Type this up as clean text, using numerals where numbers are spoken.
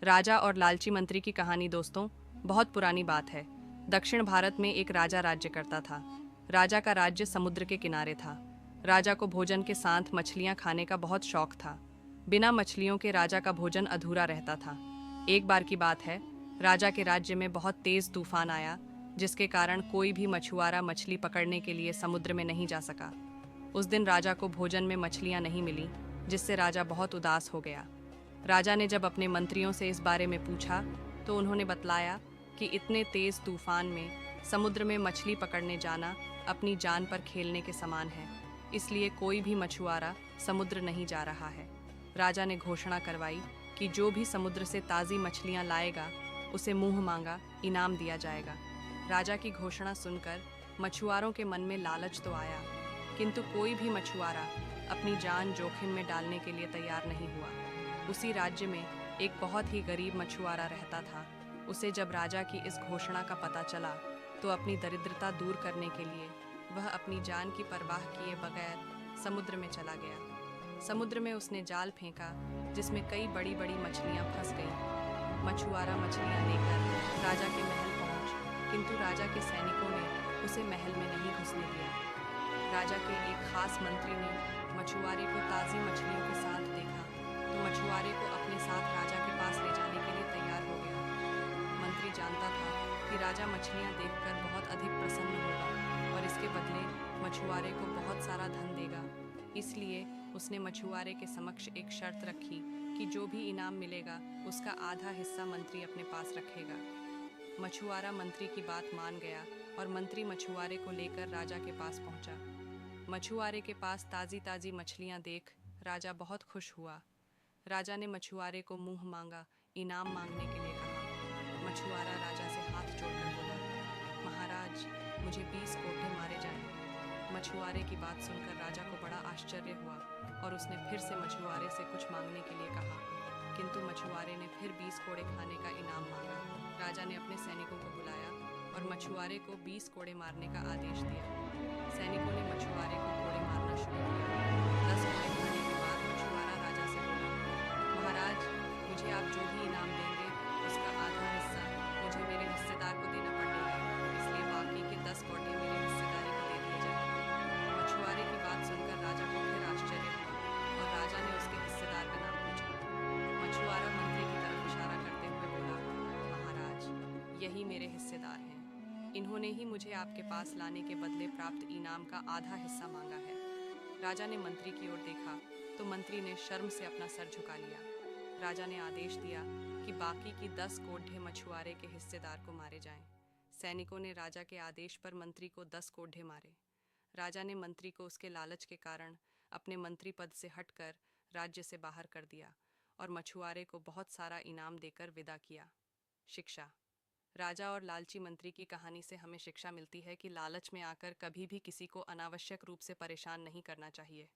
राजा और लालची मंत्री की कहानी दोस्तों बहुत पुरानी बात है। दक्षिण भारत में एक राजा राज्य करता था। राजा का राज्य समुद्र के किनारे था। राजा को भोजन के साथ मछलियां खाने का बहुत शौक था। बिना मछलियों के राजा का भोजन अधूरा रहता था। एक बार की बात है, राजा के राज्य में बहुत तेज तूफान आया, जिसके कारण कोई भी मछुआरा मछली पकड़ने के लिए समुद्र में नहीं जा सका। उस दिन राजा को भोजन में मछलियां नहीं मिली, जिससे राजा बहुत उदास हो गया। राजा ने जब अपने मंत्रियों से इस बारे में पूछा तो उन्होंने बतलाया कि इतने तेज तूफान में समुद्र में मछली पकड़ने जाना अपनी जान पर खेलने के समान है, इसलिए कोई भी मछुआरा समुद्र नहीं जा रहा है। राजा ने घोषणा करवाई कि जो भी समुद्र से ताज़ी मछलियां लाएगा उसे मुंह मांगा इनाम दिया जाएगा। राजा की घोषणा सुनकर मछुआरों के मन में लालच तो आया, किंतु कोई भी मछुआरा अपनी जान जोखिम में डालने के लिए तैयार नहीं हुआ। उसी राज्य में एक बहुत ही गरीब मछुआरा रहता था। उसे जब राजा की इस घोषणा का पता चला तो अपनी दरिद्रता दूर करने के लिए वह अपनी जान की परवाह किए बगैर समुद्र में चला गया। समुद्र में उसने जाल फेंका, जिसमें कई बड़ी बड़ी मछलियां फंस गईं। मछुआरा मछलियां लेकर राजा के महल पहुंच, किंतु राजा के सैनिकों ने उसे महल में नहीं घुसने दिया। राजा के एक खास मंत्री ने मछुआरे को ताज़ी मछलियों के साथ देखा तो मछुआरे को अपने साथ राजा के पास ले जाने के लिए तैयार हो गया। मंत्री जानता था कि राजा मछलियां देखकर बहुत अधिक प्रसन्न होगा और इसके बदले मछुआरे को बहुत सारा धन देगा। इसलिए उसने मछुआरे के समक्ष एक शर्त रखी कि जो भी इनाम मिलेगा उसका आधा हिस्सा मंत्री अपने पास रखेगा। मछुआरा मंत्री की बात मान गया और मंत्री मछुआरे को लेकर राजा के पास पहुंचा। मछुआरे के पास ताज़ी ताज़ी मछलियां देख राजा बहुत खुश हुआ। राजा ने मछुआरे को मुंह मांगा इनाम मांगने के लिए कहा। मछुआरा राजा से हाथ जोड़कर बोला, महाराज, मुझे 20 कोठे मारे जाएं। मछुआरे की बात सुनकर राजा को बड़ा आश्चर्य हुआ और उसने फिर से मछुआरे से कुछ मांगने के लिए कहा, किंतु मछुआरे ने फिर 20 कोड़े खाने का इनाम मांगा। राजा ने अपने सैनिकों को बुलाया और मछुआरे को 20 कोड़े मारने का आदेश दिया। सैनिकों ने मछुआरे को कोड़े मारना शुरू किया। 10 कोड़े खाने के बाद मछुआरा राजा से बोला, महाराज, मुझे आप जो भी इनाम देंगे उसका आधा हिस्सा मुझे मेरे हिस्सेदार को देना पड़ेगा, इसलिए बाकी के 10 कोड़े मेरे हिस्सेदारी को दे दिए जाए। मछुआरे की बात सुनकर राजा को फिर आश्चर्य हुआ और राजा ने उसके हिस्सेदार का नाम पूछा। मछुआरा मंत्री की तरफ इशारा करते हुए बोला, महाराज, यही मेरे हिस्सेदार हैं। इन्होंने ही मुझे आपके पास लाने के बदले प्राप्त इनाम का आधा हिस्सा मांगा है। राजा ने मंत्री की ओर देखा तो मंत्री ने शर्म से अपना सर झुका लिया। राजा ने आदेश दिया कि बाकी की 10 कोड़े मछुआरे के हिस्सेदार को मारे जाएं। सैनिकों ने राजा के आदेश पर मंत्री को 10 कोड़े मारे। राजा ने मंत्री को उसके लालच के कारण अपने मंत्री पद से हटकर राज्य से बाहर कर दिया और मछुआरे को बहुत सारा इनाम देकर विदा किया। शिक्षा। राजा और लालची मंत्री की कहानी से हमें शिक्षा मिलती है कि लालच में आकर कभी भी किसी को अनावश्यक रूप से परेशान नहीं करना चाहिए।